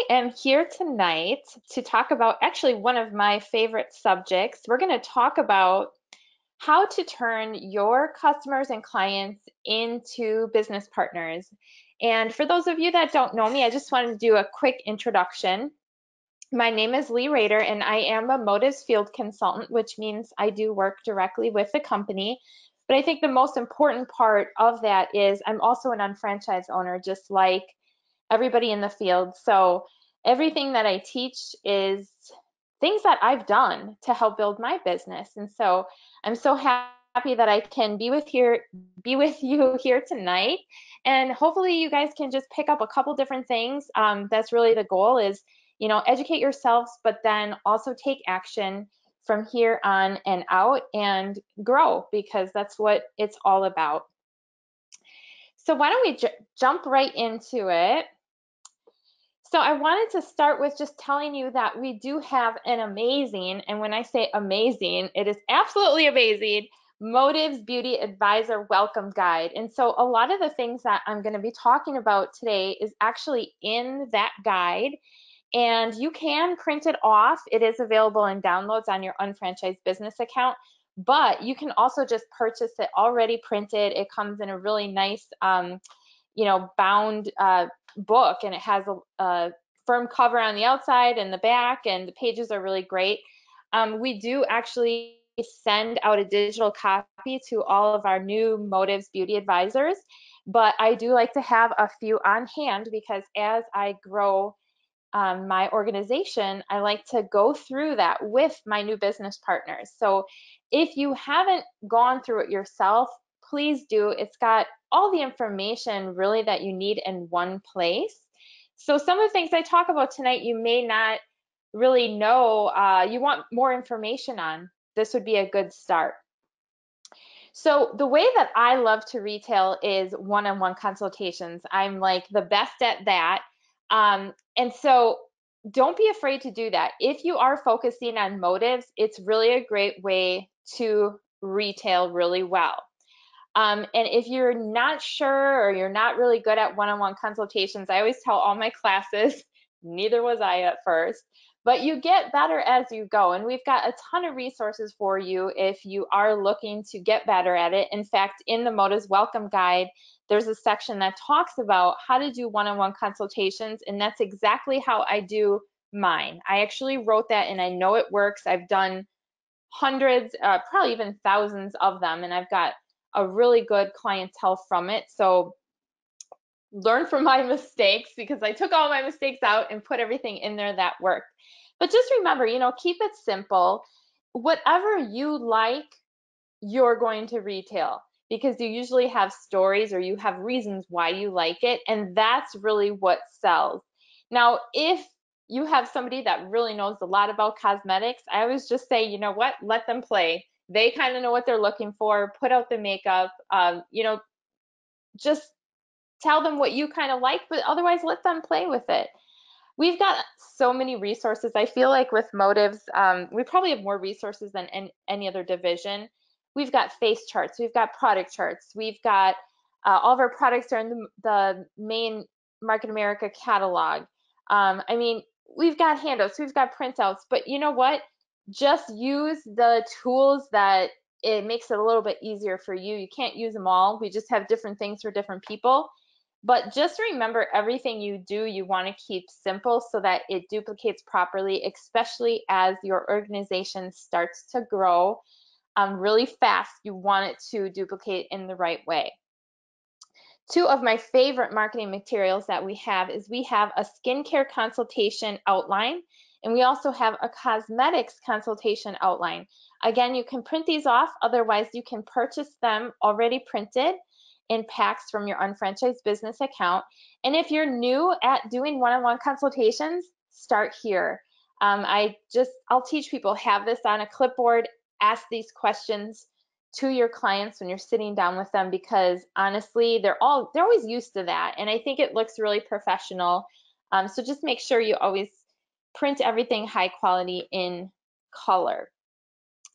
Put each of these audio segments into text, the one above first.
am here tonight to talk about actually one of my favorite subjects. We're going to talk about how to turn your customers and clients into business partners. And for those of you that don't know me, I just wanted to do a quick introduction. My name is Lee Rader, and I am a motives field consultant, which means I do work directly with the company. But I think the most important part of that is I'm also an unfranchised owner, just like everybody in the field. So everything that I teach is things that I've done to help build my business. And so I'm so happy that I can be with you here tonight. And hopefully you guys can just pick up a couple different things. That's really the goal is, educate yourselves, but then also take action from here on and out and grow because that's what it's all about. So why don't we jump right into it? So I wanted to start with just telling you that we do have an amazing, and when I say amazing, it is absolutely amazing, Motives Beauty Advisor Welcome Guide. And so a lot of the things that I'm going to be talking about today is actually in that guide. And you can print it off. It is available in downloads on your unfranchised business account, but you can also just purchase it already printed. It comes in a really nice, bound book, and it has a firm cover on the outside and the back, and the pages are really great. We do actually send out a digital copy to all of our new Motives Beauty Advisors, but I do like to have a few on hand because as I grow my organization, I like to go through that with my new business partners. So if you haven't gone through it yourself, please do. It's got all the information really that you need in one place. So some of the things I talk about tonight, you may not really know, you want more information on. This would be a good start. So the way that I love to retail is one-on-one consultations. I'm like the best at that. And so don't be afraid to do that. If you are focusing on motives, it's really a great way to retail really well. And if you're not sure or you're not really good at one-on-one consultations, I always tell all my classes, neither was I at first, but you get better as you go. And we've got a ton of resources for you if you are looking to get better at it. In fact, in the Motives Welcome Guide, there's a section that talks about how to do one-on-one consultations, and that's exactly how I do mine. I actually wrote that and I know it works. I've done hundreds, probably even thousands of them, and I've got a really good clientele from it. So learn from my mistakes because I took all my mistakes out and put everything in there that worked. But just remember, keep it simple. Whatever you like, you're going to retail because you usually have stories or you have reasons why you like it, and that's really what sells. Now, if you have somebody that really knows a lot about cosmetics, I always just say, you know what, let them play. They kind of know what they're looking for. Put out the makeup, just tell them what you kind of like, but otherwise let them play with it. We've got so many resources. I feel like with Motives, we probably have more resources than any other division. We've got face charts, we've got product charts, we've got all of our products are in the main Market America catalog. I mean, we've got handouts, we've got printouts, but you know what? Just use the tools that it makes it a little bit easier for you. You can't use them all. We just have different things for different people. But just remember, everything you do, you want to keep simple so that it duplicates properly, especially as your organization starts to grow really fast. You want it to duplicate in the right way. Two of my favorite marketing materials that we have is we have a skincare consultation outline, and we also have a cosmetics consultation outline. Again, you can print these off, otherwise you can purchase them already printed in packs from your unfranchised business account. And if you're new at doing one-on-one consultations, start here. I'll teach people, have this on a clipboard, ask these questions to your clients when you're sitting down with them, because honestly, they're always used to that. And I think it looks really professional. So just make sure you always print everything high quality in color.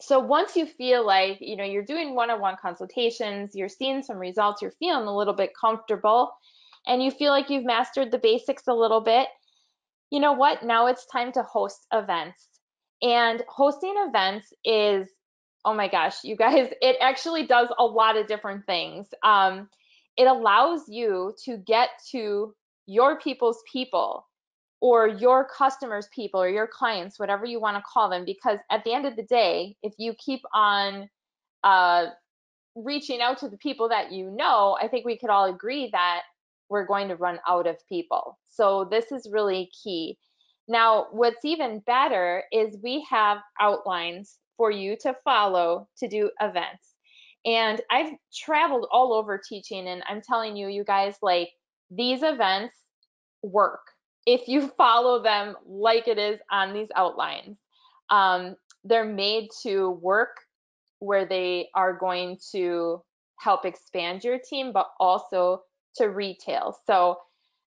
So once you feel like, you're doing one-on-one consultations, you're seeing some results, you're feeling a little bit comfortable, and you feel like you've mastered the basics a little bit, You know what? Now it's time to host events. And hosting events is, oh my gosh, you guys, it actually does a lot of different things. It allows you to get to your people's people or your customers' people or your clients, whatever you want to call them, because at the end of the day, if you keep on uh, reaching out to the people that you know, I think we could all agree that we're going to run out of people. So this is really key. Now, what's even better is we have outlines for you to follow to do events. And I've traveled all over teaching, and I'm telling you, you guys, like these events work if you follow them like it is on these outlines. Um, they're made to work where they are going to help expand your team, but also to retail. So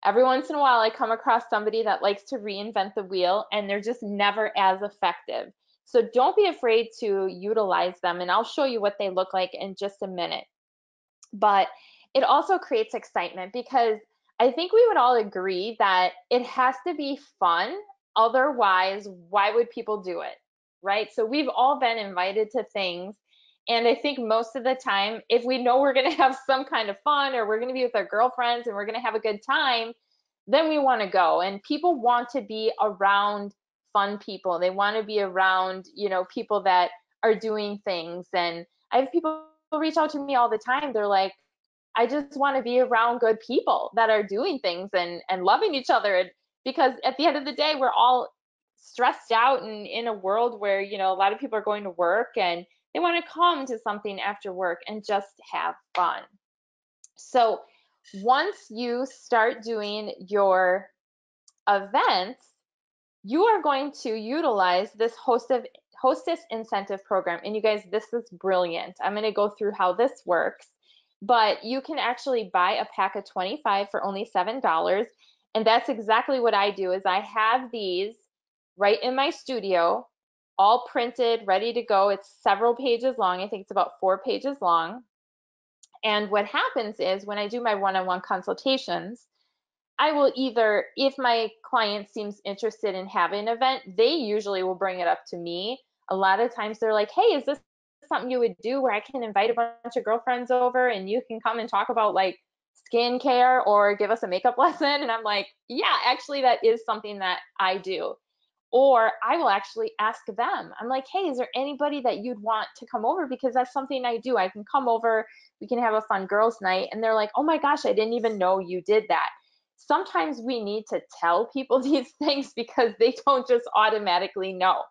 every once in a while, I come across somebody that likes to reinvent the wheel and they're just never as effective. So don't be afraid to utilize them, and I'll show you what they look like in just a minute. But it also creates excitement because I think we would all agree that it has to be fun. Otherwise, why would people do it? Right? So we've all been invited to things. And I think most of the time, if we know we're going to have some kind of fun or we're going to be with our girlfriends and we're going to have a good time, then we want to go. And people want to be around fun people. They want to be around, people that are doing things. And I have people reach out to me all the time. They're like, I just want to be around good people that are doing things and loving each other. And because at the end of the day, we're all stressed out and in a world where, a lot of people are going to work and they want to come to something after work and just have fun. So once you start doing your events, you are going to utilize this hostess incentive program. And you guys, this is brilliant. I'm going to go through how this works, but you can actually buy a pack of 25 for only $7. And that's exactly what I do is I have these right in my studio, all printed, ready to go. It's several pages long. I think it's about 4 pages long. And what happens is when I do my one-on-one consultations, I will either, if my client seems interested in having an event, they usually will bring it up to me. A lot of times they're like, hey, is this something you would do where I can invite a bunch of girlfriends over and you can come and talk about like skincare or give us a makeup lesson? And I'm like, yeah, actually, that is something that I do. Or I will actually ask them. I'm like, hey, is there anybody that you'd want to come over? Because that's something I do. I can come over, we can have a fun girls' night. And they're like, oh my gosh, I didn't even know you did that. Sometimes we need to tell people these things because they don't just automatically know.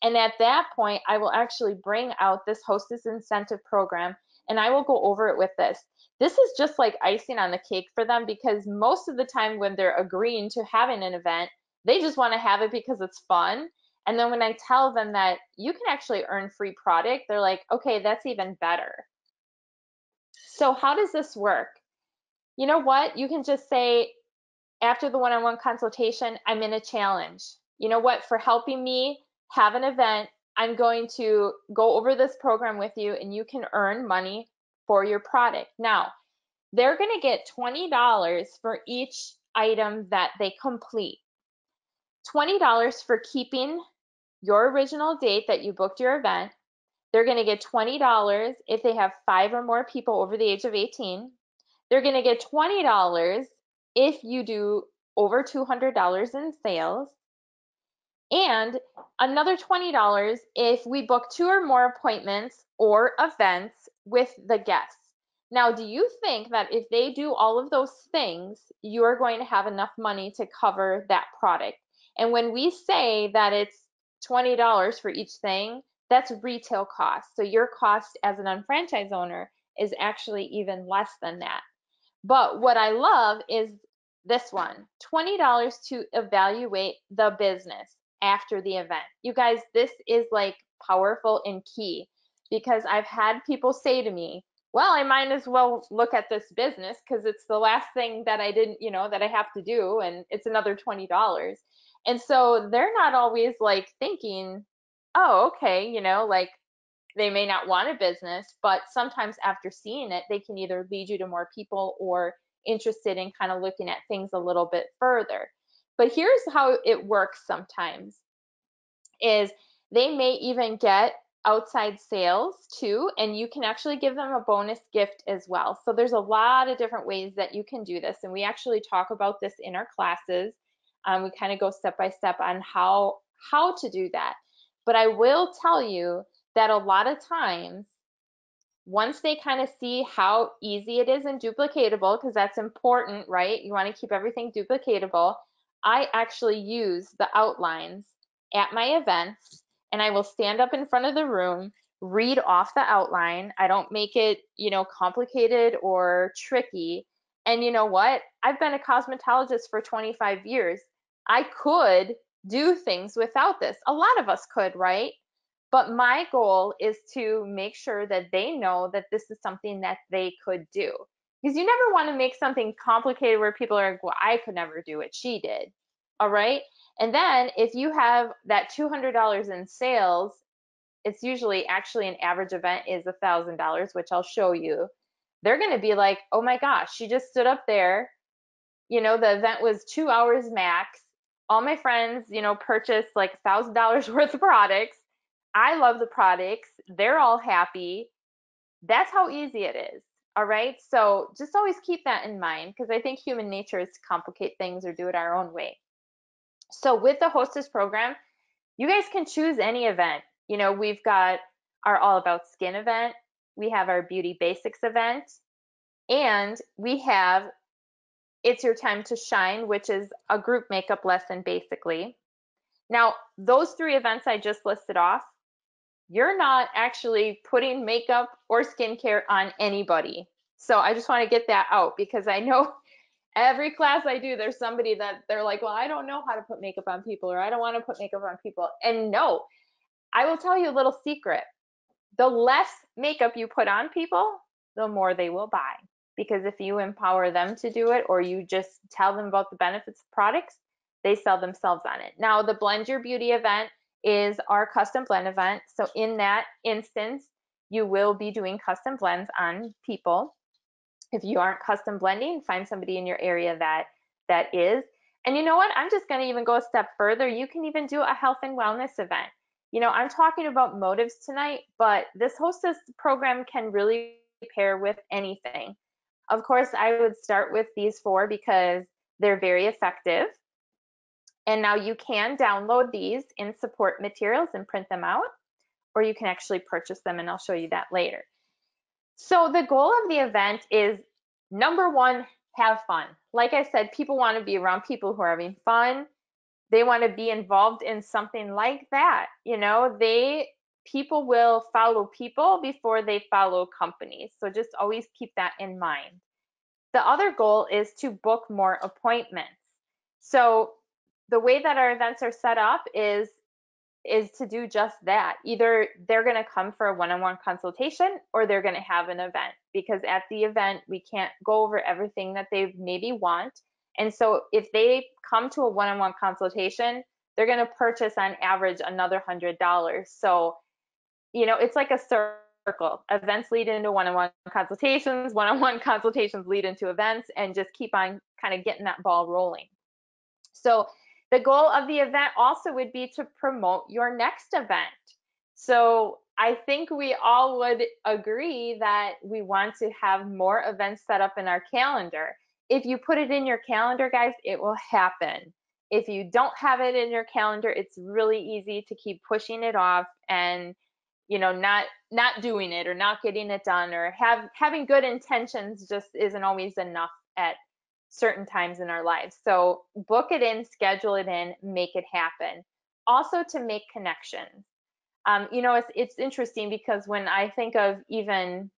And at that point, I will actually bring out this hostess incentive program and I will go over it with this. This is just like icing on the cake for them because most of the time when they're agreeing to having an event, they just want to have it because it's fun. And then when I tell them that you can actually earn free product, they're like, okay, that's even better. So how does this work? You know what? You can just say, after the one-on-one consultation, I'm in a challenge. You know what? For helping me have an event, I'm going to go over this program with you and you can earn money for your product. Now, they're going to get $20 for each item that they complete. $20 for keeping your original date that you booked your event. They're going to get $20 if they have 5 or more people over the age of 18. They're going to get $20 if you do over $200 in sales. And another $20 if we book 2 or more appointments or events with the guests. Now, do you think that if they do all of those things, you are going to have enough money to cover that product? And when we say that it's $20 for each thing, that's retail cost. So your cost as an unfranchised owner is actually even less than that. But what I love is this one, $20 to evaluate the business after the event. You guys, this is like powerful and key because I've had people say to me, well, I might as well look at this business because it's the last thing that I didn't, that I have to do, and it's another $20. And so they're not always like thinking, oh, okay, like they may not want a business, but sometimes after seeing it, they can either lead you to more people or interested in kind of looking at things a little bit further. But here's how it works sometimes is they may even get outside sales too, and you can actually give them a bonus gift as well. So there's a lot of different ways that you can do this, and we actually talk about this in our classes. We kind of go step by step on how to do that. But I will tell you that a lot of times once they kind of see how easy it is and duplicatable, because that's important, right? You want to keep everything duplicatable. I actually use the outlines at my events, and I will stand up in front of the room, read off the outline. I don't make it, complicated or tricky. And you know what? I've been a cosmetologist for 25 years. I could do things without this. A lot of us could, right? But my goal is to make sure that they know that this is something that they could do. Because you never want to make something complicated where people are like, well, I could never do it. She did. All right. And then if you have that $200 in sales, it's usually actually an average event is $1,000, which I'll show you. They're going to be like, oh my gosh, she just stood up there. The event was 2 hours max. All my friends, purchased like $1,000 worth of products. I love the products. They're all happy. That's how easy it is. All right. So just always keep that in mind because I think human nature is to complicate things or do it our own way. So with the hostess program, you guys can choose any event. We've got our All About Skin event, we have our Beauty Basics event, and we have It's Your Time to Shine, which is a group makeup lesson basically. Now, those three events I just listed off, you're not actually putting makeup or skincare on anybody. So I just want to get that out because I know every class I do, there's somebody that they're like, well, I don't know how to put makeup on people, or I don't want to put makeup on people. And no, I will tell you a little secret. The less makeup you put on people, the more they will buy. Because if you empower them to do it or you just tell them about the benefits of products, they sell themselves on it. Now, the Blend Your Beauty event is our custom blend event. So in that instance, you will be doing custom blends on people. If you aren't custom blending, find somebody in your area that is. And you know what? I'm just going to even go a step further. You can even do a health and wellness event. I'm talking about motives tonight, but this hostess program can really pair with anything. Of course, I would start with these four because they're very effective. And now you can download these in support materials and print them out, or you can actually purchase them, and I'll show you that later. So the goal of the event is number one, have fun. Like I said, people want to be around people who are having fun. They want to be involved in something like that. People will follow people before they follow companies. So just always keep that in mind. The other goal is to book more appointments. So the way that our events are set up is to do just that. Either they're going to come for a one-on-one consultation or they're going to have an event, because at the event we can't go over everything that they maybe want. And so if they come to a one-on-one consultation, they're going to purchase on average another $100. So, it's like a circle. Events lead into one-on-one consultations lead into events, and just keep on kind of getting that ball rolling. So the goal of the event also would be to promote your next event. So I think we all would agree that we want to have more events set up in our calendar. If you put it in your calendar, guys, it will happen. If you don't have it in your calendar, it's really easy to keep pushing it off and not doing it or not getting it done, or having good intentions just isn't always enough at certain times in our lives. So book it in, schedule it in, make it happen. Also to make connections. It's interesting because when I think of even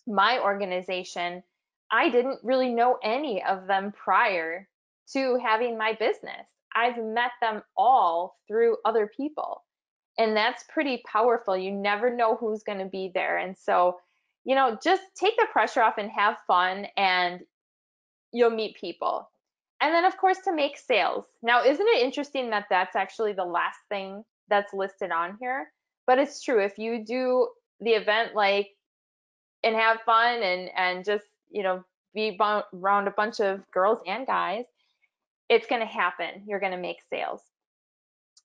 my organization, I didn't really know any of them prior to having my business. I've met them all through other people. And that's pretty powerful. You never know who's going to be there. And so, just take the pressure off and have fun, and you'll meet people. And then, of course, to make sales. Now, isn't it interesting that that's actually the last thing that's listed on here? But it's true. If you do the event and have fun and just, be around a bunch of girls and guys, it's going to happen. You're going to make sales.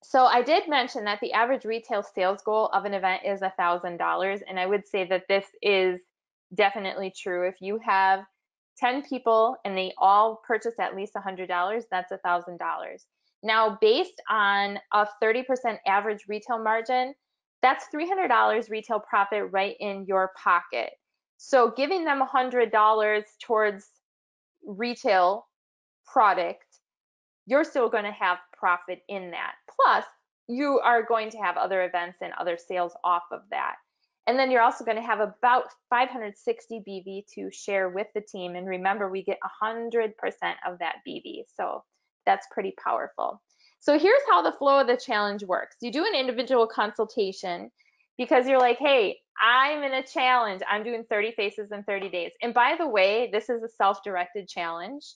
So I did mention that the average retail sales goal of an event is $1,000, and I would say that this is definitely true. If you have 10 people and they all purchase at least $100, that's $1,000. Now, based on a 30% average retail margin, that's $300 retail profit right in your pocket. So giving them $100 towards retail product, you're still going to have profit in that. Plus, you are going to have other events and other sales off of that. And then you're also going to have about 560 BV to share with the team. And remember, we get 100% of that BV. So that's pretty powerful. So here's how the flow of the challenge works. You do an individual consultation because you're like, hey, I'm in a challenge. I'm doing 30 faces in 30 days. And by the way, this is a self-directed challenge.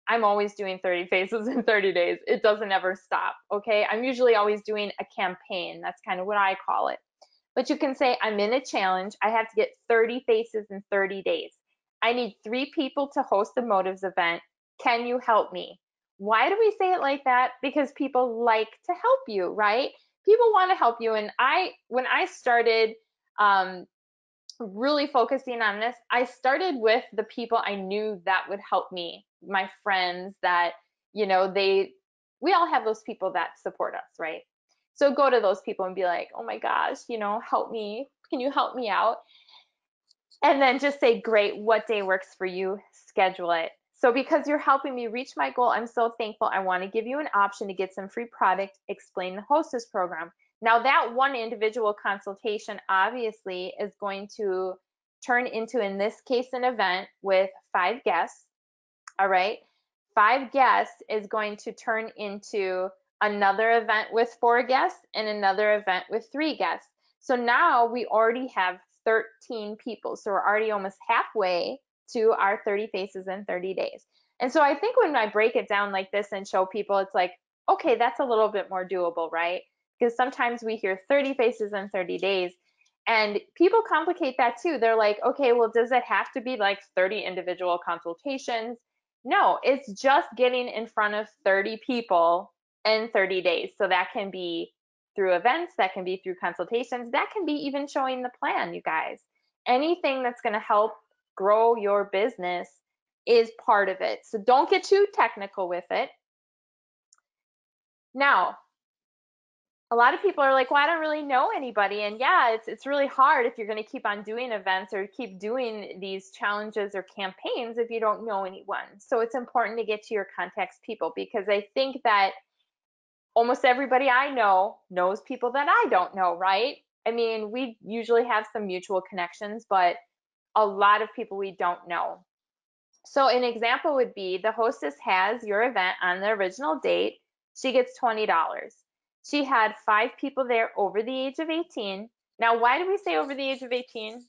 I'm always doing 30 faces in 30 days. It doesn't ever stop, okay? I'm usually always doing a campaign. That's kind of what I call it. But you can say, I'm in a challenge. I have to get 30 faces in 30 days. I need 3 people to host the Motives event. Can you help me? Why do we say it like that? Because people like to help you, right? People want to help you. And when I started really focusing on this, I started with the people I knew that would help me, my friends that, we all have those people that support us, right? So go to those people and be like, oh my gosh, help me. Can you help me out? And then just say, great, what day works for you? Schedule it. So because you're helping me reach my goal, I'm so thankful. I want to give you an option to get some free product, explain the hostess program. Now that one individual consultation obviously is going to turn into, in this case, an event with 5 guests. All right. 5 guests is going to turn into another event with 4 guests and another event with 3 guests. So now we already have 13 people. So we're already almost halfway to our 30 faces in 30 days. And so I think when I break it down like this and show people, it's like, okay, that's a little bit more doable, right? Because sometimes we hear 30 faces in 30 days and people complicate that too. They're like, okay, well, does it have to be like 30 individual consultations? No, it's just getting in front of 30 people in 30 days. So that can be through events, that can be through consultations, that can be even showing the plan, you guys. Anything that's going to help grow your business is part of it. So don't get too technical with it. Now, a lot of people are like, well, I don't really know anybody. And yeah, it's really hard if you're going to keep on doing events or keep doing these challenges or campaigns if you don't know anyone. So it's important to get to your contacts people, because I think that almost everybody I know knows people that I don't know, right? I mean, we usually have some mutual connections, but a lot of people we don't know. So an example would be the hostess has your event on the original date. She gets $20. She had 5 people there over the age of 18. Now, why do we say over the age of 18?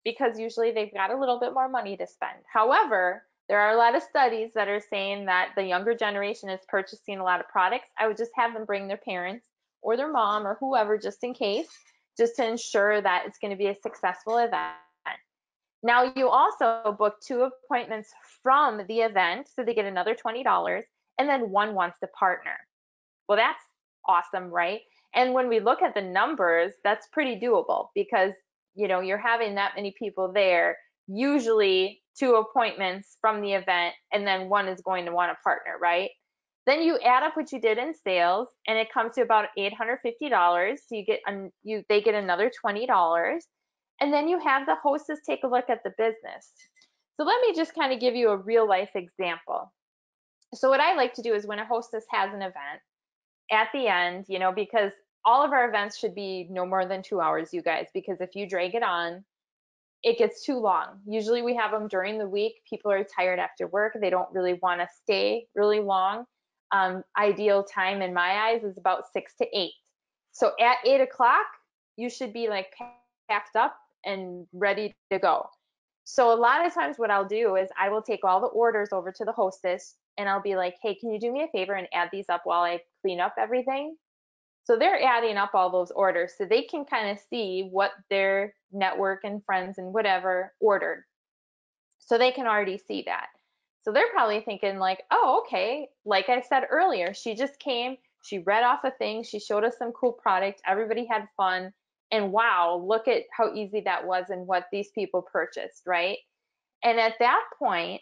Because usually they've got a little bit more money to spend. However, there are a lot of studies that are saying that the younger generation is purchasing a lot of products. I would just have them bring their parents or their mom or whoever, just in case, just to ensure that it's going to be a successful event. Now you also book 2 appointments from the event, so they get another $20, and then one wants to partner. Well, that's awesome, right? And when we look at the numbers, that's pretty doable because, you're having that many people there, usually 2 appointments from the event, and then one is going to want to partner, right? Then you add up what you did in sales, and it comes to about $850. So they get another $20. And then you have the hostess take a look at the business. So let me just kind of give you a real life example. So what I like to do is when a hostess has an event, at the end, because all of our events should be no more than 2 hours, you guys, because if you drag it on, it gets too long. Usually we have them during the week. People are tired after work. They don't really want to stay really long. Ideal time in my eyes is about 6 to 8. So at 8 o'clock, you should be like packed up and ready to go. So a lot of times what I'll do is I will take all the orders over to the hostess and I'll be like, hey, can you do me a favor and add these up while I clean up everything? So they're adding up all those orders so they can kind of see what their network and friends and whatever ordered. So they can already see that. So they're probably thinking like, oh, okay, like I said earlier, she just came, she read off a thing, she showed us some cool product, everybody had fun, and wow, look at how easy that was and what these people purchased, right? And at that point,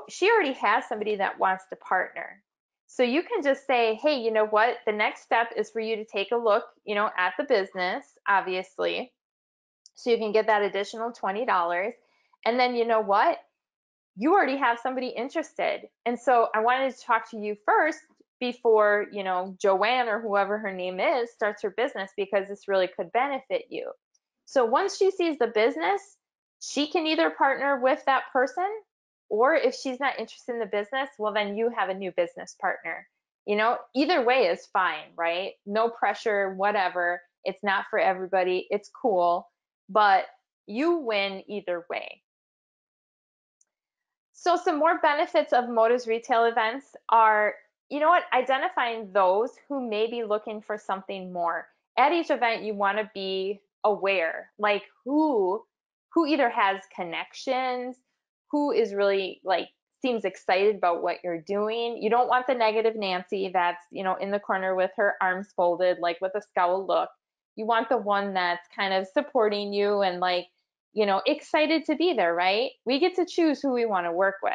she already has somebody that wants to partner. So you can just say, hey, you know what? The next step is for you to take a look, at the business, obviously, so you can get that additional $20. And then you know what? You already have somebody interested. And so I wanted to talk to you first before, Joanne or whoever her name is starts her business because this really could benefit you. So once she sees the business, she can either partner with that person, or if she's not interested in the business, well, then you have a new business partner. Either way is fine, right? No pressure, whatever. It's not for everybody. It's cool, but you win either way. So some more benefits of Moda's retail events are, identifying those who may be looking for something more. At each event, you want to be aware, like who either has connections, who is really like seems excited about what you're doing. You don't want the negative Nancy that's, in the corner with her arms folded, like with a scowl look. You want the one that's kind of supporting you and like, excited to be there, right? We get to choose who we want to work with.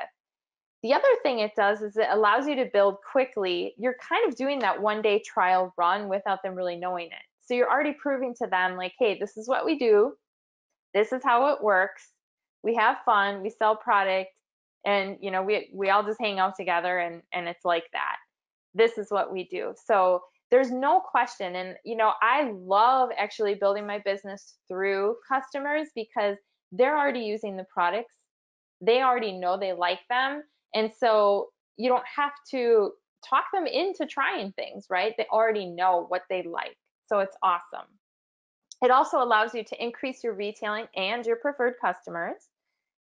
The other thing it does is it allows you to build quickly. You're kind of doing that 1 day trial run without them really knowing it. So you're already proving to them like, hey, this is what we do. This is how it works. We have fun, we sell product, and we all just hang out together and it's like that. This is what we do. So there's no question. And I love actually building my business through customers because they're already using the products. They already know they like them. And so you don't have to talk them into trying things, right? They already know what they like. So it's awesome. It also allows you to increase your retailing and your preferred customers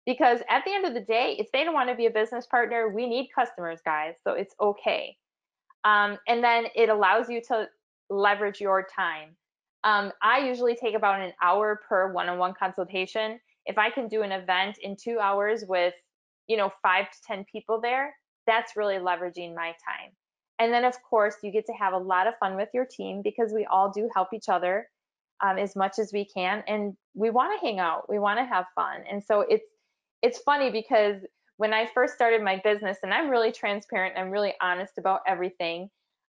because at the end of the day, if they don't want to be a business partner, we need customers, guys. So it's okay. And then it allows you to leverage your time. I usually take about an hour per one-on-one consultation. If I can do an event in 2 hours with, 5 to 10 people there, that's really leveraging my time. And then, of course, you get to have a lot of fun with your team because we all do help each other as much as we can, and we want to hang out. We want to have fun, and so it's funny because when I first started my business, and I'm really transparent, I'm really honest about everything,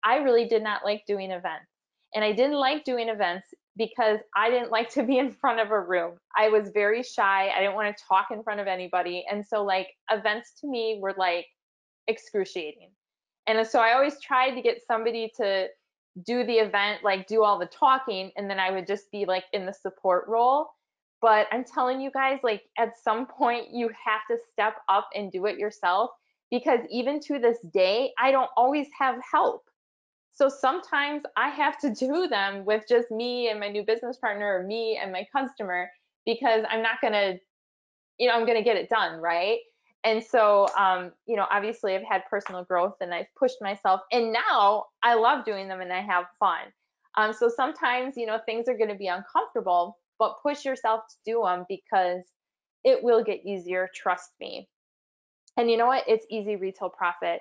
I really did not like doing events. And I didn't like doing events because I didn't like to be in front of a room. I was very shy. I didn't want to talk in front of anybody. And so like events to me were like excruciating. And so I always tried to get somebody to do the event, like do all the talking, and then I would just be like in the support role. But I'm telling you guys, like at some point you have to step up and do it yourself because even to this day, I don't always have help. So sometimes I have to do them with just me and my new business partner or me and my customer because I'm not going to, I'm going to get it done, right? And so, obviously I've had personal growth and I've pushed myself and now I love doing them and I have fun. So sometimes, things are going to be uncomfortable, but push yourself to do them because it will get easier. Trust me. And you know what? It's easy retail profit.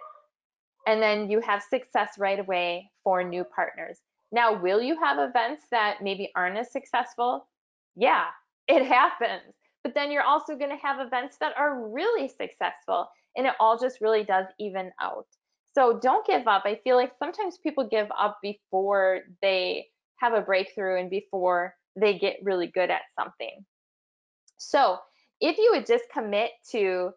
And then you have success right away for new partners. Now, will you have events that maybe aren't as successful? Yeah, it happens. But then you're also going to have events that are really successful, and it all just really does even out. So don't give up. I feel like sometimes people give up before they have a breakthrough and before they get really good at something. So if you would just commit to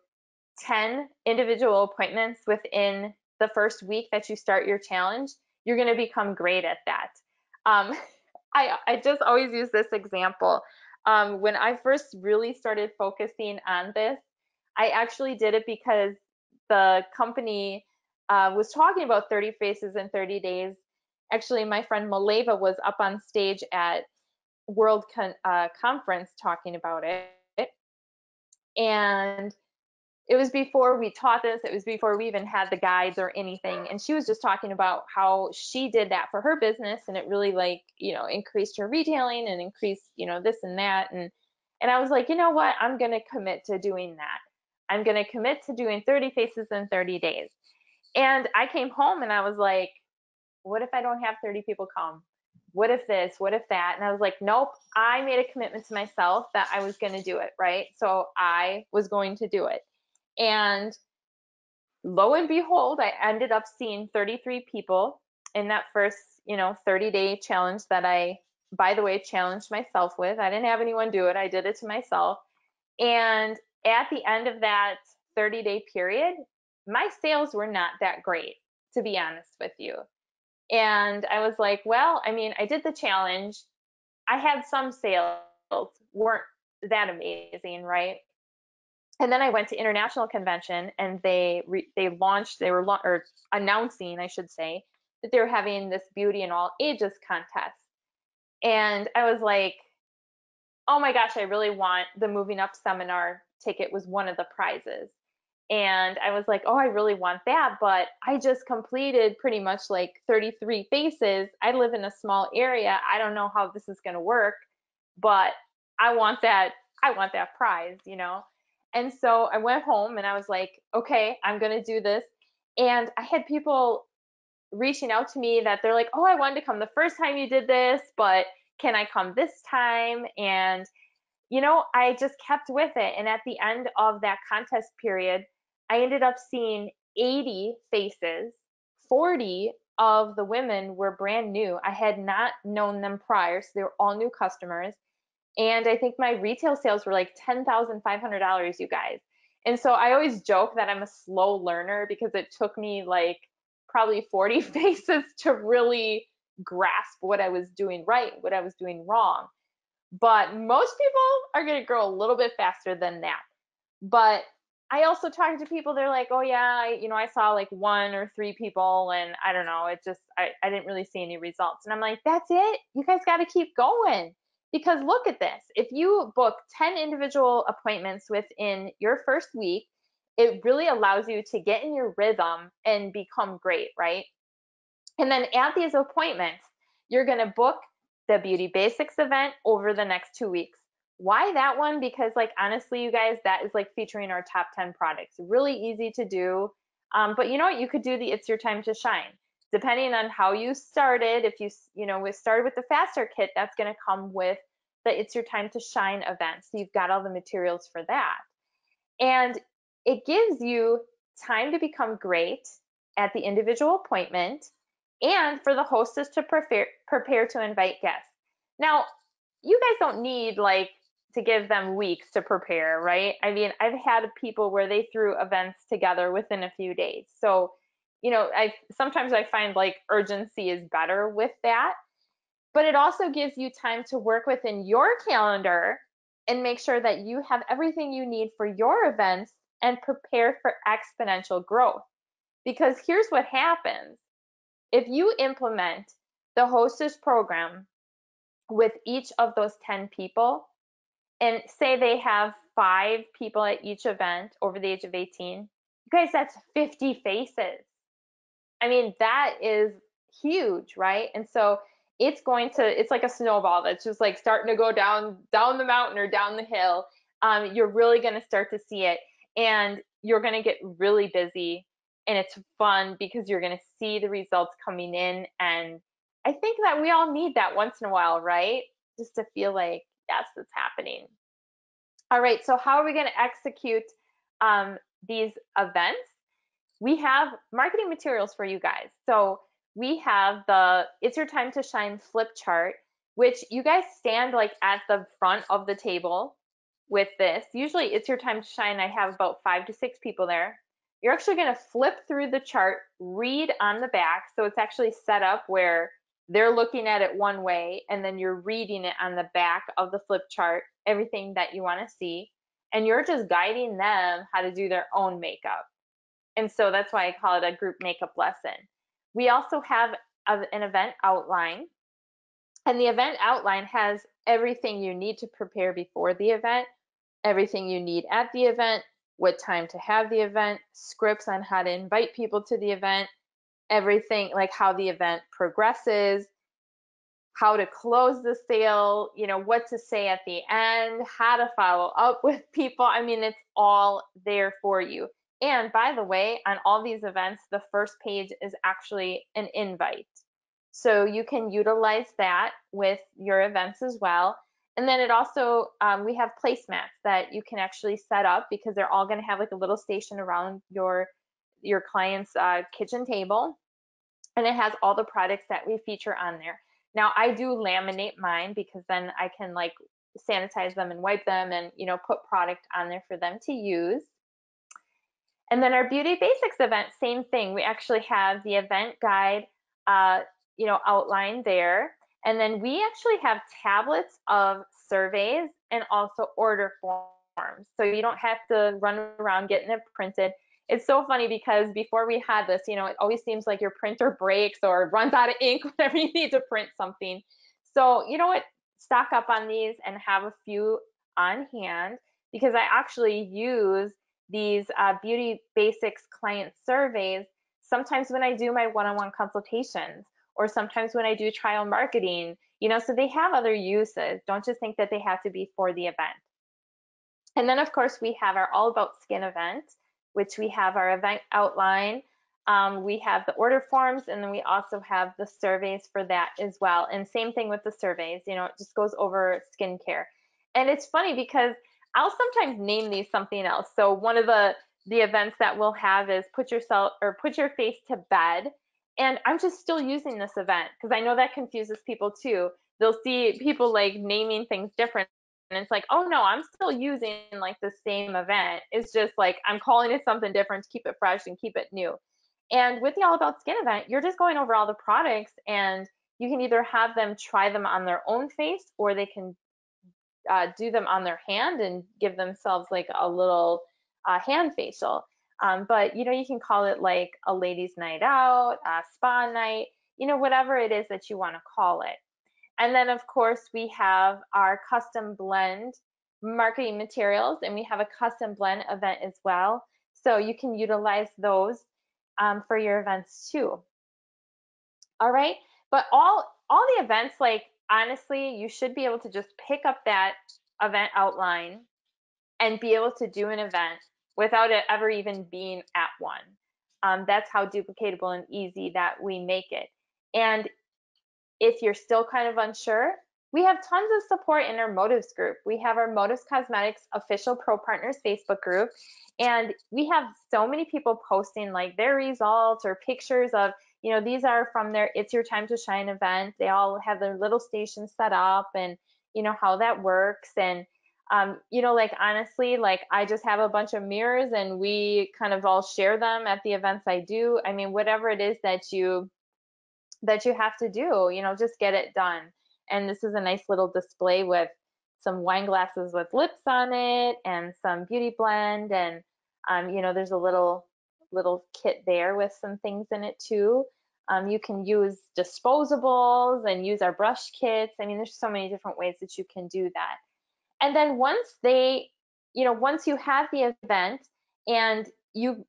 10 individual appointments within the first week that you start your challenge, you're going to become great at that. Um, I just always use this example. When I first really started focusing on this, I actually did it because the company was talking about 30 faces in 30 days. Actually, my friend Maleva was up on stage at World Conference talking about it. And it was before we taught this. It was before we even had the guides or anything. And she was just talking about how she did that for her business and it really like, increased her retailing and increased, this and that. And I was like, you know what? I'm going to commit to doing that. I'm going to commit to doing 30 faces in 30 days. And I came home and I was like, what if I don't have 30 people come? What if this? What if that? And I was like, nope, I made a commitment to myself that I was going to do it, right? So I was going to do it. And lo and behold, I ended up seeing 33 people in that first, 30-day challenge that I, by the way, challenged myself with. I didn't have anyone do it. I did it to myself. And at the end of that 30-day period, my sales were not that great, to be honest with you. And I was like, well, I mean, I did the challenge. I had some sales, weren't that amazing, right? And then I went to international convention, and they were or announcing, I should say, that they were having this beauty in all ages contest. And I was like, oh my gosh, I really want the Moving Up seminar ticket was one of the prizes. And I was like, oh, I really want that, but I just completed pretty much like 33 faces. I live in a small area. I don't know how this is going to work, but I want that prize. And so I went home and I was like, okay, I'm going to do this. And I had people reaching out to me that they're like, oh, I wanted to come the first time you did this, but can I come this time? And I just kept with it. And at the end of that contest period, I ended up seeing 80 faces. 40 of the women were brand new. I had not known them prior, so they were all new customers. And I think my retail sales were like $10,500, you guys. And so I always joke that I'm a slow learner because it took me like probably 40 faces to really grasp what I was doing right, what I was doing wrong. But most people are going to grow a little bit faster than that. But I also talk to people, they're like, oh yeah, I saw like 1 or 3 people and I don't know, I didn't really see any results. And I'm like, that's it? You guys got to keep going. Because look at this. If you book 10 individual appointments within your first week, it really allows you to get in your rhythm and become great, right? And then at these appointments, you're going to book the Beauty Basics event over the next 2 weeks. Why that one? Because like honestly, you guys, that is like featuring our top 10 products. Really easy to do. But you know what? You could do the It's Your Time to Shine. Depending on how you started, if we started with the Faster Kit, that's going to come with the It's Your Time to Shine event. So you've got all the materials for that. And it gives you time to become great at the individual appointment and for the hostess to prepare to invite guests. Now, you guys don't need like to give them weeks to prepare, right? I mean, I've had people where they threw events together within a few days. So, I sometimes I find like urgency is better with that, but it also gives you time to work within your calendar and make sure that you have everything you need for your events and prepare for exponential growth. Because here's what happens. If you implement the hostess program with each of those 10 people, and say they have 5 people at each event over the age of 18, you guys, that's 50 faces. I mean, that is huge, right? And so it's like a snowball that's just like starting to go down the mountain or down the hill. You're really going to start to see it, and you're going to get really busy, and it's fun because you're going to see the results coming in. And I think that we all need that once in a while, right? Just to feel like, yes, it's happening. All right, so how are we going to execute these events? We have marketing materials for you guys. So we have the It's Your Time to Shine flip chart, which you guys stand like at the front of the table with this. Usually It's Your Time to Shine, I have about 5 to 6 people there. You're actually going to flip through the chart, read on the back. So it's actually set up where they're looking at it one way, and then you're reading it on the back of the flip chart, everything that you want to see. And you're just guiding them how to do their own makeup. And so that's why I call it a group makeup lesson. We also have an event outline, and the event outline has everything you need to prepare before the event, everything you need at the event, what time to have the event, scripts on how to invite people to the event, everything like how the event progresses, how to close the sale, what to say at the end, how to follow up with people. I mean, it's all there for you. And by the way, on all these events, the first page is actually an invite. So you can utilize that with your events as well. And then it also, we have placemats that you can actually set up because they're all going to have like a little station around your client's kitchen table, and it has all the products that we feature on there. Now I do laminate mine because then I can like sanitize them and wipe them and put product on there for them to use. And then our Beauty Basics event, same thing. We actually have the event guide, outlined there. And then we actually have tablets of surveys and also order forms. So you don't have to run around getting it printed. It's so funny because before we had this, it always seems like your printer breaks or runs out of ink whenever you need to print something. So you know what? Stock up on these and have a few on hand, because I actually use these Beauty Basics client surveys sometimes when I do my one-on-one consultations, or sometimes when I do trial marketing, so they have other uses. Don't just think that they have to be for the event. And then of course we have our All About Skin event, which we have our event outline. We have the order forms, and then we also have the surveys for that as well. And same thing with the surveys, it just goes over skincare. And it's funny because I'll sometimes name these something else. So one of the events that we'll have is put your face to bed. And I'm just still using this event because I know that confuses people too. They'll see people like naming things different, and it's like, oh no, I'm still using like the same event. It's just like I'm calling it something different to keep it fresh and keep it new. And with the All About Skin event, you're just going over all the products, and you can either have them try them on their own face, or they can do them on their hand and give themselves like a little hand facial. But you can call it like a ladies' night out, a spa night, whatever it is that you want to call it. And then of course we have our custom blend marketing materials, and we have a custom blend event as well. So you can utilize those for your events too. All right, but all the events, like honestly, you should be able to just pick up that event outline and be able to do an event without it ever even being at one. That's how duplicatable and easy that we make it. And if you're still kind of unsure, we have tons of support in our Motives group. We have our Motives Cosmetics Official Pro Partners Facebook group, and we have so many people posting like their results or pictures of, these are from their It's Your Time to Shine event. They all have their little stations set up, and how that works. And like honestly, like I just have a bunch of mirrors and we kind of all share them at the events I do. I mean, whatever it is that you have to do, just get it done. And this is a nice little display with some wine glasses with lips on it and some beauty blend. And, there's a little kit there with some things in it too. You can use disposables and use our brush kits. I mean, there's so many different ways that you can do that. And then once you have the event, and you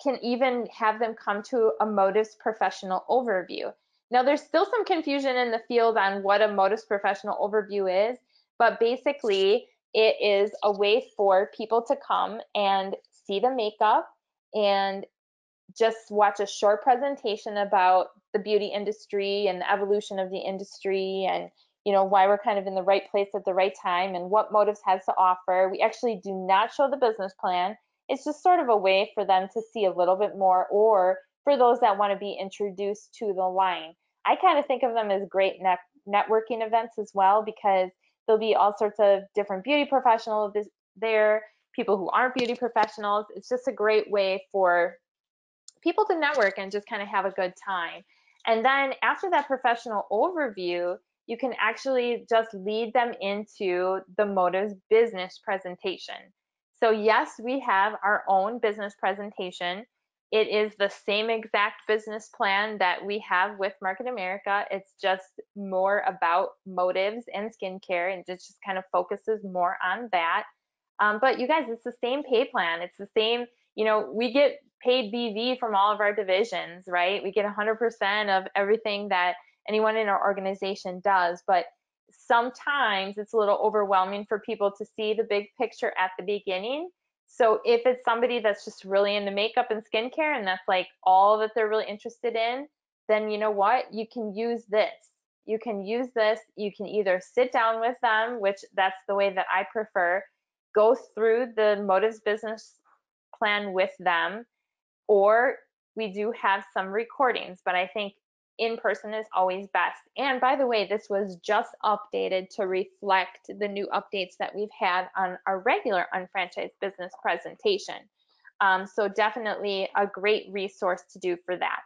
can even have them come to a Motives professional overview. Now, there's still some confusion in the field on what a Motives professional overview is, but basically it is a way for people to come and see the makeup and just watch a short presentation about the beauty industry and the evolution of the industry, and why we're kind of in the right place at the right time and what Motives has to offer. We actually do not show the business plan. It's just sort of a way for them to see a little bit more, or for those that want to be introduced to the line. I kind of think of them as great networking events as well, because there'll be all sorts of different beauty professionals there, people who aren't beauty professionals. It's just a great way for people to network and just kind of have a good time. And then after that professional overview, you can actually just lead them into the Motives business presentation. So yes, we have our own business presentation. It is the same exact business plan that we have with Market America. It's just more about Motives and skincare, and it just kind of focuses more on that. But you guys, it's the same pay plan. It's the same, we get paid BV from all of our divisions, right? We get 100% of everything that anyone in our organization does, but sometimes it's a little overwhelming for people to see the big picture at the beginning. So if it's somebody that's just really into makeup and skincare and that's like all that they're really interested in, then you know what? You can use this. You can use this. You can either sit down with them, which that's the way that I prefer, go through the Motives business plan with them, or we do have some recordings, but I think in person is always best. And by the way, this was just updated to reflect the new updates that we've had on our regular unfranchised business presentation. So definitely a great resource to do for that.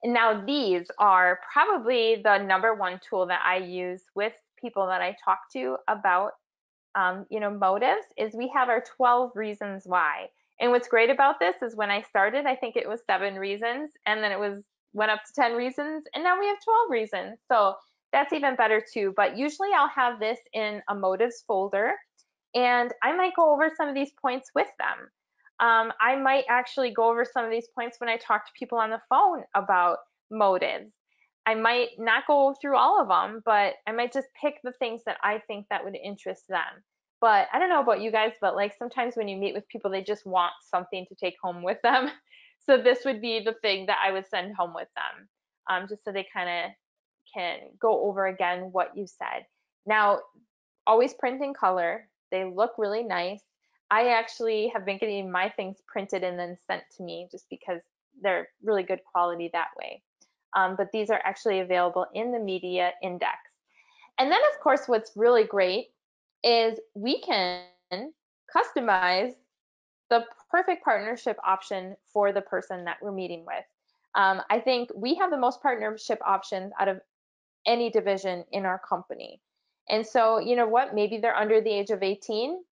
And now these are probably the number one tool that I use with people that I talk to about motives, is we have our 12 reasons why. And what's great about this is when I started, I think it was 7 reasons, and then went up to 10 reasons, and now we have 12 reasons. So that's even better too. But usually I'll have this in a motives folder, and I might go over some of these points with them. I might actually go over some of these points when I talk to people on the phone about motives. I might not go through all of them, but I might just pick the things that I think that would interest them. But I don't know about you guys, but like sometimes when you meet with people, they just want something to take home with them. So this would be the thing that I would send home with them, just so they kind of can go over again what you said. Now, always print in color. They look really nice. I actually have been getting my things printed and then sent to me just because they're really good quality that way. But these are actually available in the media index. And then, of course, what's really great is we can customize the perfect partnership option for the person that we're meeting with. I think we have the most partnership options out of any division in our company. And so, you know what? Maybe they're under the age of 18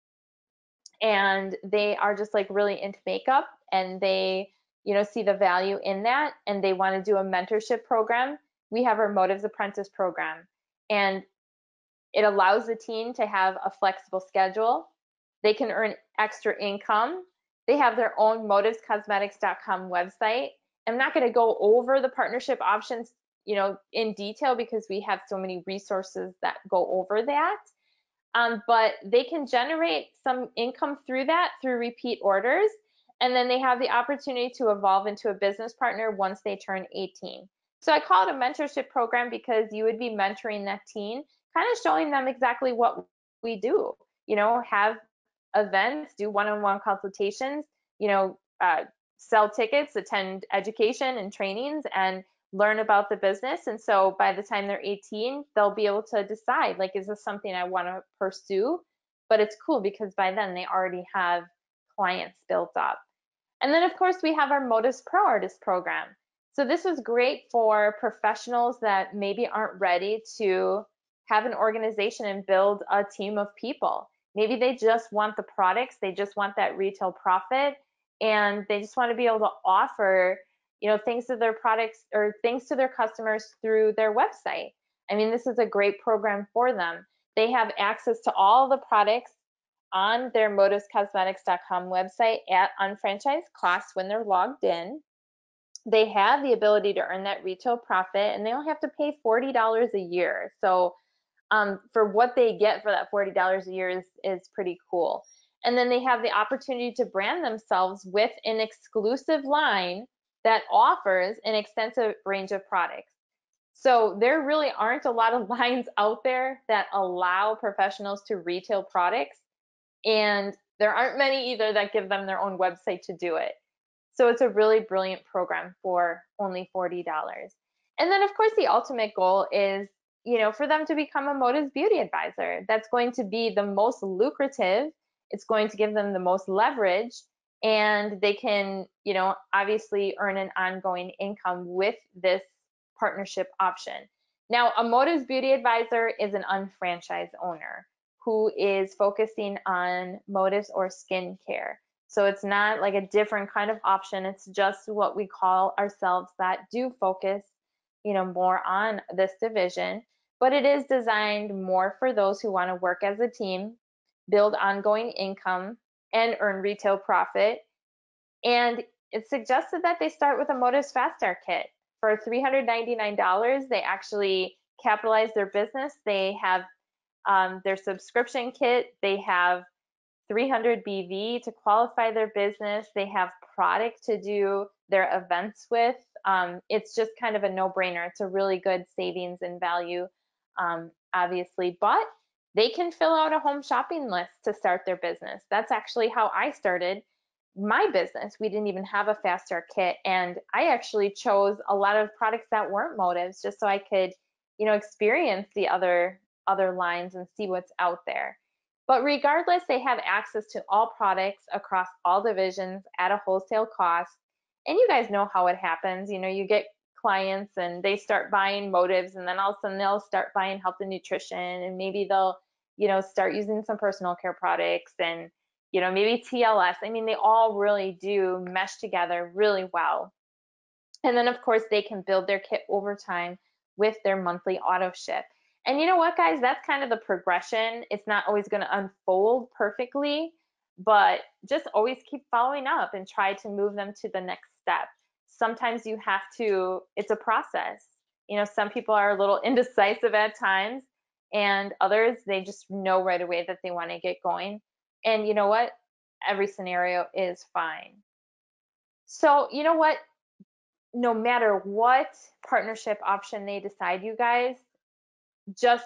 and they are just like really into makeup, and they, see the value in that, and they want to do a mentorship program. We have our Motives Apprentice program, and it allows the teen to have a flexible schedule. They can earn extra income. They have their own motivescosmetics.com website. I'm not going to go over the partnership options, in detail, because we have so many resources that go over that. But they can generate some income through that through repeat orders. And then they have the opportunity to evolve into a business partner once they turn 18. So I call it a mentorship program because you would be mentoring that teen, kind of showing them exactly what we do, have events, do one-on-one consultations, sell tickets, attend education and trainings, and learn about the business. And so by the time they're 18, they'll be able to decide, like, is this something I want to pursue? But it's cool because by then they already have clients built up. And then, of course, we have our Motives Pro Artist program. So this is great for professionals that maybe aren't ready to have an organization and build a team of people. Maybe they just want the products, they just want that retail profit, and they just want to be able to offer, things to their products or things to their customers through their website. I mean, this is a great program for them. They have access to all the products on their motivescosmetics.com website at unfranchised costs when they're logged in. They have the ability to earn that retail profit, and they only have to pay $40 a year. So for what they get for that $40 a year is pretty cool. And then they have the opportunity to brand themselves with an exclusive line that offers an extensive range of products. So there really aren't a lot of lines out there that allow professionals to retail products, and there aren't many either that give them their own website to do it. So it's a really brilliant program for only $40. And then, of course, the ultimate goal is, for them to become a Motives Beauty Advisor. That's going to be the most lucrative. It's going to give them the most leverage, and they can, obviously earn an ongoing income with this partnership option. Now, a Motives Beauty Advisor is an unfranchised owner who is focusing on motives or skincare. So it's not like a different kind of option. It's just what we call ourselves that do focus, more on this division. But it is designed more for those who want to work as a team, build ongoing income, and earn retail profit. And it's suggested that they start with a Motives Fast Start Kit. For $399, they actually capitalize their business. They have their subscription kit. They have 300 BV to qualify their business. They have product to do their events with. It's just kind of a no-brainer. It's a really good savings and value, obviously, but they can fill out a home shopping list to start their business. That's actually how I started my business. We didn't even have a fast start kit, and I actually chose a lot of products that weren't motives just so I could, experience the other lines and see what's out there. But regardless, they have access to all products across all divisions at a wholesale cost. And you guys know how it happens. You get clients and they start buying motives, and then all of a sudden they'll start buying health and nutrition, and maybe they'll, start using some personal care products, and, maybe TLS. I mean, they all really do mesh together really well. And then, of course, they can build their kit over time with their monthly auto ship. And you know what, guys? That's kind of the progression. It's not always going to unfold perfectly, but just always keep following up and try to move them to the next step. Sometimes you have to, it's a process. Some people are a little indecisive at times, and others, they just know right away that they want to get going. And you know what? Every scenario is fine. So, you know what? No matter what partnership option they decide, you guys, just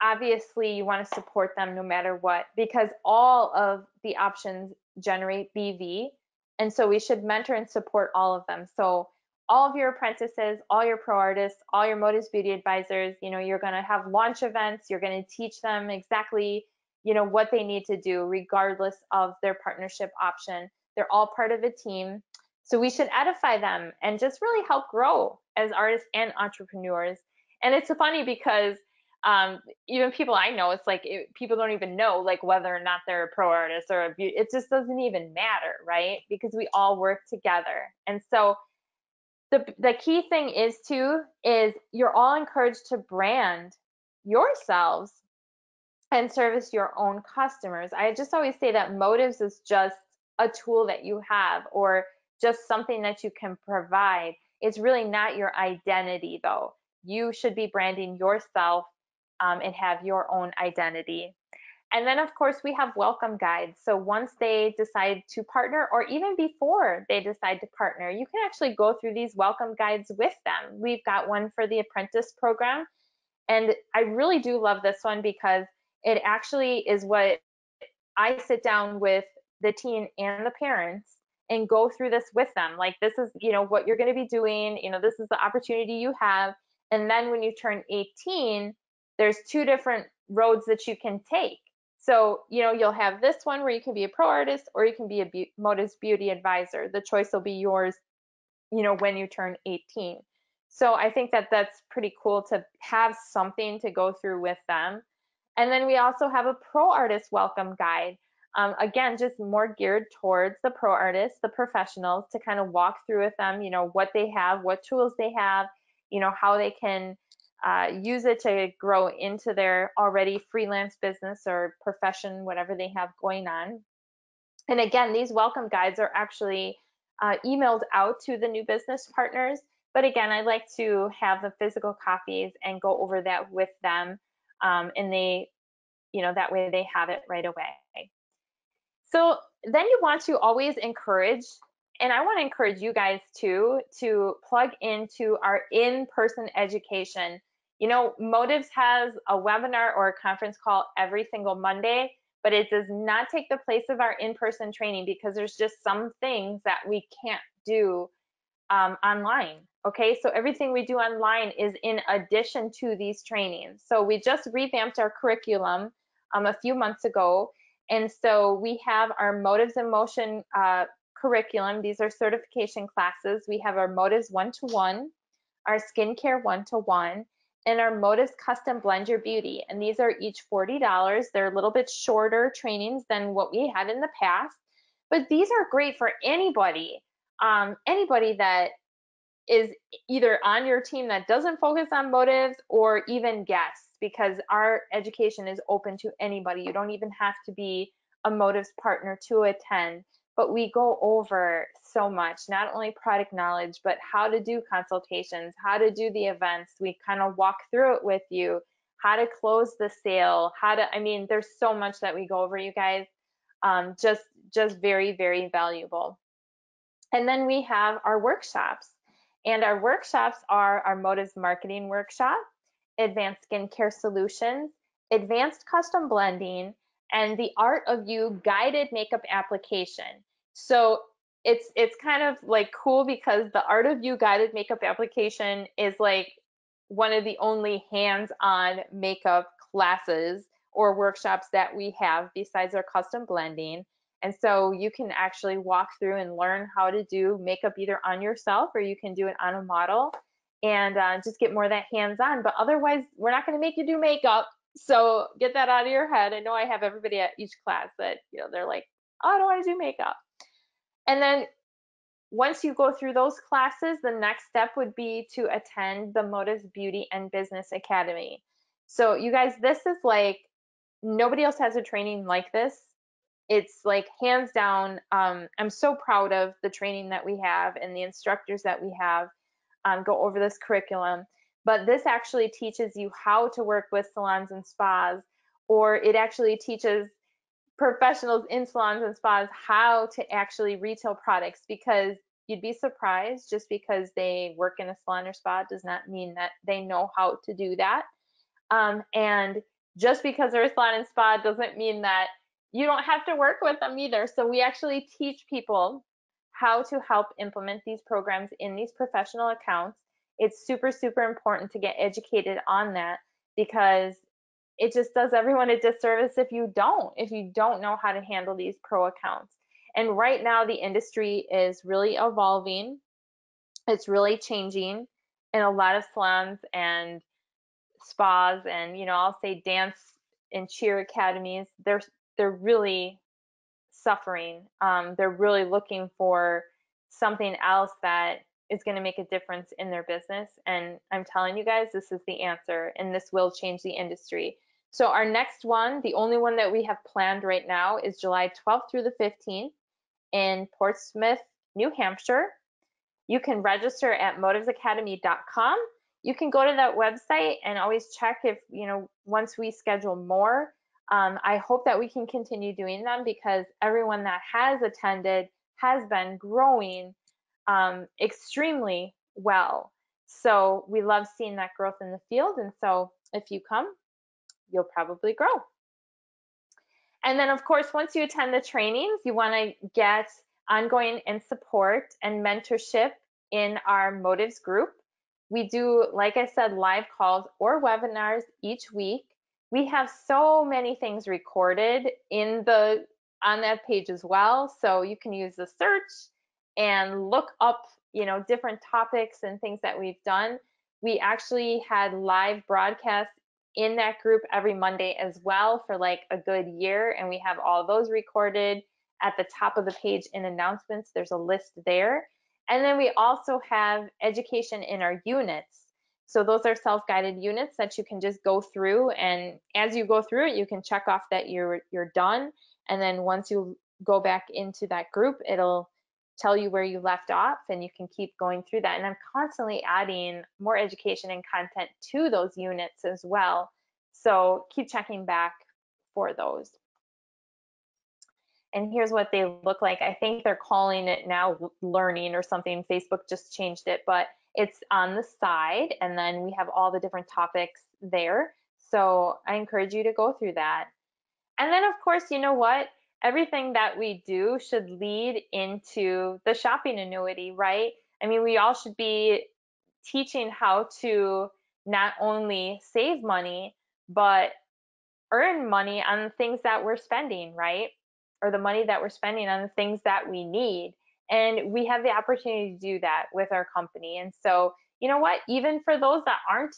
obviously you want to support them no matter what, because all of the options generate BV. And so we should mentor and support all of them. So all of your apprentices, all your pro artists, all your Motives Beauty advisors, you're going to have launch events. You're going to teach them exactly, what they need to do regardless of their partnership option. They're all part of a team. So we should edify them and just really help grow as artists and entrepreneurs. And it's funny because even people I know, it's like people don't even know like whether or not they're a pro artist or a beauty. It just doesn't even matter, right? Because we all work together. And so the key thing is you're all encouraged to brand yourselves and service your own customers. I just always say that motives is just a tool that you have, or just something that you can provide. It's really not your identity, though. You should be branding yourself and have your own identity. And then, of course, we have welcome guides. So once they decide to partner, or even before they decide to partner, you can actually go through these welcome guides with them. We've got one for the apprentice program. And I really do love this one because it actually is what I sit down with the teen and the parents and go through this with them. Like, this is, what you're going to be doing. This is the opportunity you have. And then when you turn 18, there's two different roads that you can take. So, you'll have this one where you can be a pro artist, or you can be a Motives Beauty advisor. The choice will be yours, when you turn 18. So I think that that's pretty cool to have something to go through with them. And then we also have a pro artist welcome guide. Again, just more geared towards the pro artists, the professionals, to kind of walk through with them, what they have, what tools they have, how they can use it to grow into their already freelance business or profession, whatever they have going on. And again, these welcome guides are actually emailed out to the new business partners. But again, I like to have the physical copies and go over that with them. And they, that way they have it right away. So then you want to always encourage, and I want to encourage you guys too, to plug into our in-person education. Motives has a webinar or a conference call every single Monday, but it does not take the place of our in-person training because there's just some things that we can't do online. Okay, so everything we do online is in addition to these trainings. So we just revamped our curriculum a few months ago. And so we have our Motives in Motion curriculum. These are certification classes. We have our Motives 1-to-1, our Skincare 1-to-1, and our Motives Custom Blend Your Beauty. And these are each $40. They're a little bit shorter trainings than what we had in the past. But these are great for anybody, anybody that is either on your team that doesn't focus on motives, or even guests, because our education is open to anybody. You don't even have to be a motives partner to attend. but we go over so much, not only product knowledge, but how to do consultations, how to do the events. We kind of walk through it with you, how to close the sale, I mean, there's so much that we go over, you guys. Just very, very valuable. And then we have our workshops. And our workshops are our Motives Marketing Workshop, Advanced Skincare Solutions, Advanced Custom Blending, and the Art of You Guided Makeup Application. So it's kind of like cool because the Art of You Guided Makeup Application is like one of the only hands-on makeup classes or workshops that we have besides our custom blending. And so you can actually walk through and learn how to do makeup either on yourself or you can do it on a model and just get more of that hands-on. But otherwise, we're not going to make you do makeup. So get that out of your head. I know I have everybody at each class that, they're like, oh, I don't want to do makeup. And then once you go through those classes, the next step would be to attend the Motives Beauty and Business Academy. So you guys, this is like, nobody else has a training like this. It's like hands down. I'm so proud of the training that we have and the instructors that we have go over this curriculum. But this actually teaches you how to work with salons and spas, or it actually teaches professionals in salons and spas how to actually retail products, because you'd be surprised, just because they work in a salon or spa does not mean that they know how to do that. And just because they're a salon and spa doesn't mean that you don't have to work with them either. So we actually teach people how to help implement these programs in these professional accounts. It's super, super important to get educated on that, because it just does everyone a disservice if you don't know how to handle these pro accounts. And right now the industry is really evolving. It's really changing in a lot of salons and spas, and I'll say dance and cheer academies. They're really suffering. They're really looking for something else that is going to make a difference in their business. And I'm telling you guys, this is the answer, and this will change the industry. So our next one, the only one that we have planned right now, is July 12th through the 15th in Portsmouth, New Hampshire. You can register at motivesacademy.com. You can go to that website and always check if, once we schedule more. I hope that we can continue doing them, because everyone that has attended has been growing extremely well. So we love seeing that growth in the field. And so if you come, you'll probably grow. And then, of course, once you attend the trainings, you want to get ongoing and support and mentorship in our Motives group. We do, like I said, live calls or webinars each week. We have so many things recorded on that page as well. So you can use the search and look up, different topics and things that we've done. We actually had live broadcasts in that group every Monday as well for like a good year, and we have all those recorded. At the top of the page in announcements, there's a list there. And then we also have education in our units. So those are self-guided units that you can just go through, and as you go through it, you can check off that you're done. And then once you go back into that group, it'll tell you where you left off, and you can keep going through that. And I'm constantly adding more education and content to those units as well. So keep checking back for those. And here's what they look like. I think they're calling it now learning or something. Facebook just changed it, but it's on the side, and then we have all the different topics there. So I encourage you to go through that. And then, of course, you know what? Everything that we do should lead into the shopping annuity, right? I mean, we all should be teaching how to not only save money, but earn money on the things that we're spending, right? Or the money that we're spending on the things that we need. And we have the opportunity to do that with our company. And so, you know what? Even for those that aren't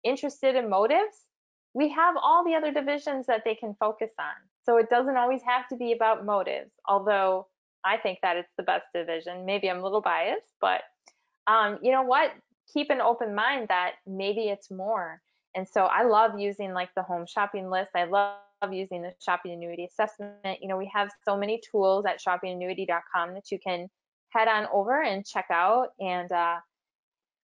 interested in motives, we have all the other divisions that they can focus on. So it doesn't always have to be about motives, although I think that it's the best division. Maybe I'm a little biased, but you know what? Keep an open mind that maybe it's more. And so I love using like the home shopping list. I love using the shopping annuity assessment. We have so many tools at shoppingannuity.com that you can head on over and check out.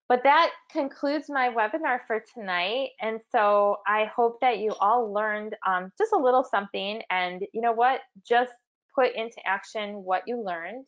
But that concludes my webinar for tonight. And so I hope that you all learned just a little something. And you know what? Just put into action what you learned.